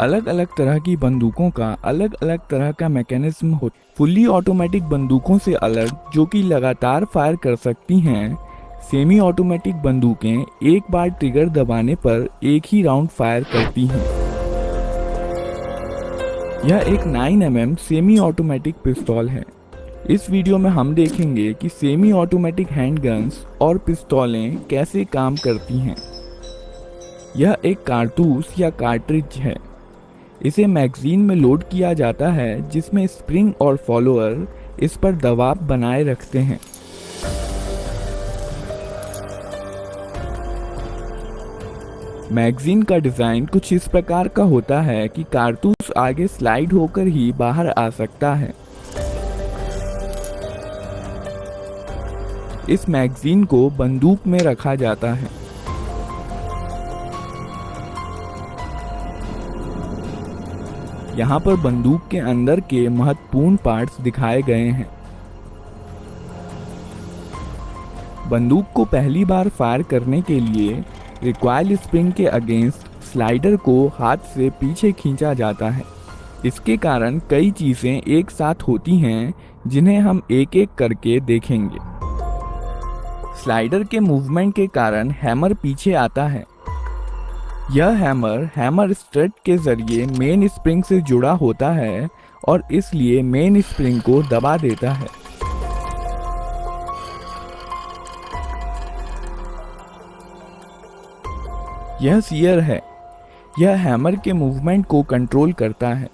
अलग अलग तरह की बंदूकों का अलग अलग तरह का मैकेनिज्म हो। फुल्ली ऑटोमेटिक बंदूकों से अलग, जो कि लगातार फायर कर सकती हैं, सेमी ऑटोमेटिक बंदूकें एक बार ट्रिगर दबाने पर एक ही राउंड फायर करती हैं। यह एक 9mm सेमी ऑटोमेटिक पिस्तौल है। इस वीडियो में हम देखेंगे कि सेमी ऑटोमेटिक हैंडगन्स और पिस्तौलें कैसे काम करती हैं। यह एक कारतूस या कार्ट्रिज है। इसे मैगजीन में लोड किया जाता है, जिसमें स्प्रिंग और फॉलोअर इस पर दबाव बनाए रखते हैं। मैगजीन का डिज़ाइन कुछ इस प्रकार का होता है कि कारतूस आगे स्लाइड होकर ही बाहर आ सकता है। इस मैगजीन को बंदूक में रखा जाता है। यहाँ पर बंदूक के अंदर के महत्वपूर्ण पार्ट्स दिखाए गए हैं। बंदूक को पहली बार फायर करने के लिए रिकॉइल स्प्रिंग के अगेंस्ट स्लाइडर को हाथ से पीछे खींचा जाता है। इसके कारण कई चीजें एक साथ होती हैं, जिन्हें हम एक एक करके देखेंगे। स्लाइडर के मूवमेंट के कारण हैमर पीछे आता है। यह हैमर स्ट्रट के जरिए मेन स्प्रिंग से जुड़ा होता है और इसलिए मेन स्प्रिंग को दबा देता है। यह सीयर है। यह हैमर के मूवमेंट को कंट्रोल करता है।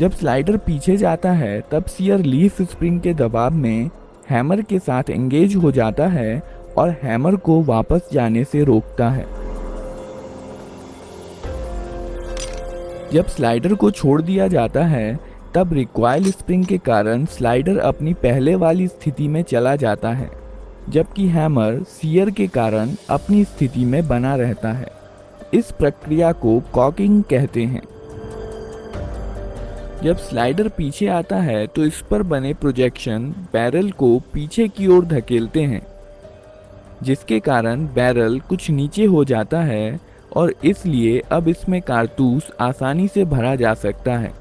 जब स्लाइडर पीछे जाता है, तब सीयर लीफ स्प्रिंग के दबाव में हैमर के साथ एंगेज हो जाता है और हैमर को वापस जाने से रोकता है। जब स्लाइडर को छोड़ दिया जाता है, तब रिकॉइल स्प्रिंग के कारण स्लाइडर अपनी पहले वाली स्थिति में चला जाता है, जबकि हैमर सीयर के कारण अपनी स्थिति में बना रहता है। इस प्रक्रिया को कॉकिंग कहते हैं। जब स्लाइडर पीछे आता है, तो इस पर बने प्रोजेक्शन बैरल को पीछे की ओर धकेलते हैं, जिसके कारण बैरल कुछ नीचे हो जाता है और इसलिए अब इसमें कारतूस आसानी से भरा जा सकता है।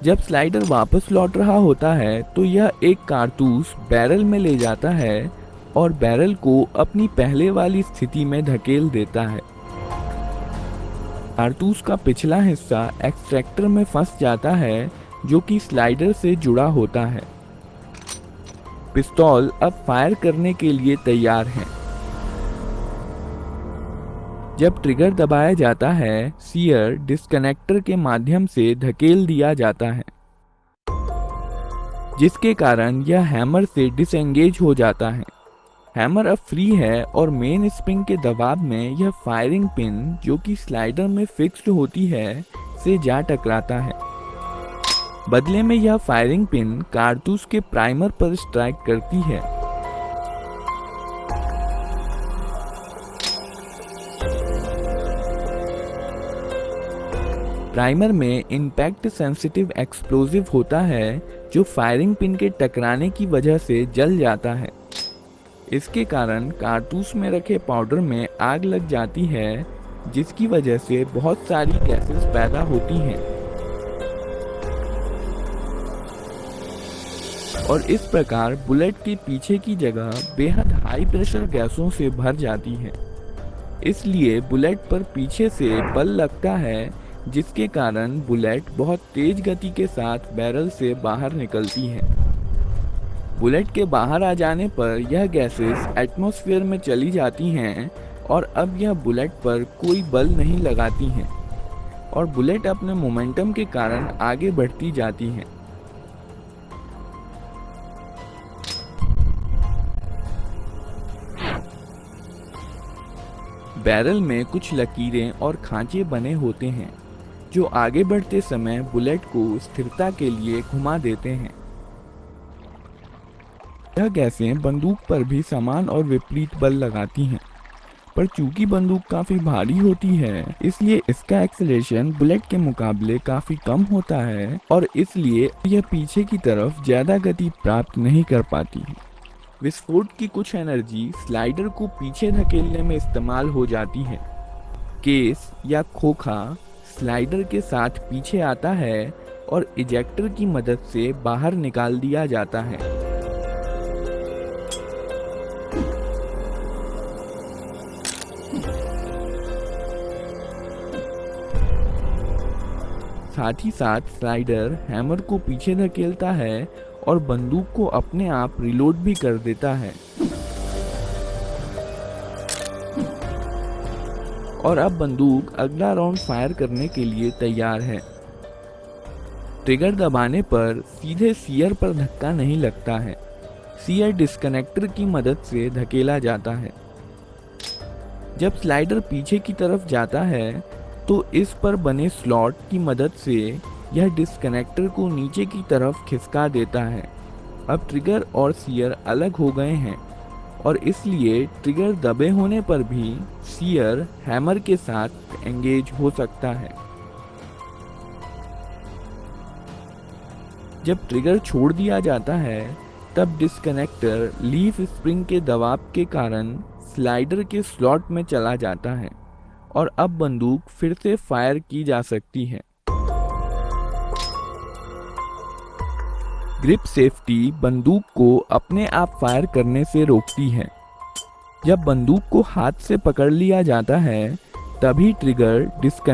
जब स्लाइडर वापस लौट रहा होता है, तो यह एक कारतूस बैरल में ले जाता है और बैरल को अपनी पहले वाली स्थिति में धकेल देता है। कारतूस का पिछला हिस्सा एक्सट्रैक्टर में फंस जाता है, जो कि स्लाइडर से जुड़ा होता है। पिस्तौल अब फायर करने के लिए तैयार है। जब ट्रिगर दबाया जाता है, सीयर डिस्कनेक्टर के माध्यम से धकेल दिया जाता है, जिसके कारण यह हैमर से डिसएंगेज हो जाता है। हैमर अब फ्री है और मेन स्प्रिंग के दबाव में यह फायरिंग पिन, जो कि स्लाइडर में फिक्स्ड होती है, से जा टकराता है। बदले में यह फायरिंग पिन कारतूस के प्राइमर पर स्ट्राइक करती है। प्राइमर में इम्पैक्ट सेंसिटिव एक्सप्लोजिव होता है, जो फायरिंग पिन के टकराने की वजह से जल जाता है। इसके कारण कारतूस में रखे पाउडर में आग लग जाती है, जिसकी वजह से बहुत सारी गैसेस पैदा होती हैं और इस प्रकार बुलेट के पीछे की जगह बेहद हाई प्रेशर गैसों से भर जाती है। इसलिए बुलेट पर पीछे से बल लगता है, जिसके कारण बुलेट बहुत तेज गति के साथ बैरल से बाहर निकलती है। बुलेट के बाहर आ जाने पर यह गैसेस एटमॉस्फेयर में चली जाती हैं और अब यह बुलेट पर कोई बल नहीं लगाती हैं और बुलेट अपने मोमेंटम के कारण आगे बढ़ती जाती हैं। बैरल में कुछ लकीरें और खांचे बने होते हैं, जो आगे बढ़ते समय बुलेट को स्थिरता के लिए घुमा देते हैं। यह गैसें बंदूक पर भी समान और विपरीत बल लगाती हैं, पर चूंकि बंदूक काफ़ी भारी होती है, इसलिए इसका एक्सेलरेशन बुलेट के मुकाबले काफ़ी कम होता है और इसलिए यह पीछे की तरफ ज़्यादा गति प्राप्त नहीं कर पाती। विस्फोट की कुछ एनर्जी स्लाइडर को पीछे धकेलने में इस्तेमाल हो जाती है। केस या खोखा स्लाइडर के साथ पीछे आता है और इजेक्टर की मदद से बाहर निकाल दिया जाता है। साथ ही साथ स्लाइडर हैमर को पीछे धकेलता है और बंदूक को अपने आप रिलोड भी कर देता है। और अब बंदूक अगला राउंड फायर करने के लिए तैयार है। ट्रिगर दबाने पर सीधे सीयर पर धक्का नहीं लगता है, सीयर डिस्कनेक्टर की मदद से धकेला जाता है। जब स्लाइडर पीछे की तरफ जाता है तो इस पर बने स्लॉट की मदद से यह डिस्कनेक्टर को नीचे की तरफ खिसका देता है। अब ट्रिगर और सीयर अलग हो गए हैं और इसलिए ट्रिगर दबे होने पर भी सीयर हैमर के साथ एंगेज हो सकता है। जब ट्रिगर छोड़ दिया जाता है तब डिस्कनेक्टर लीफ स्प्रिंग के दबाव के कारण स्लाइडर के स्लॉट में चला जाता है और अब बंदूक फिर से फायर की जा सकती है। ग्रिप सेफ्टी बंदूक को अपने आप फायर करने से रोकती है। जब बंदूक को हाथ से पकड़ लिया जाता है तभी ट्रिगर डिस्कनेक्ट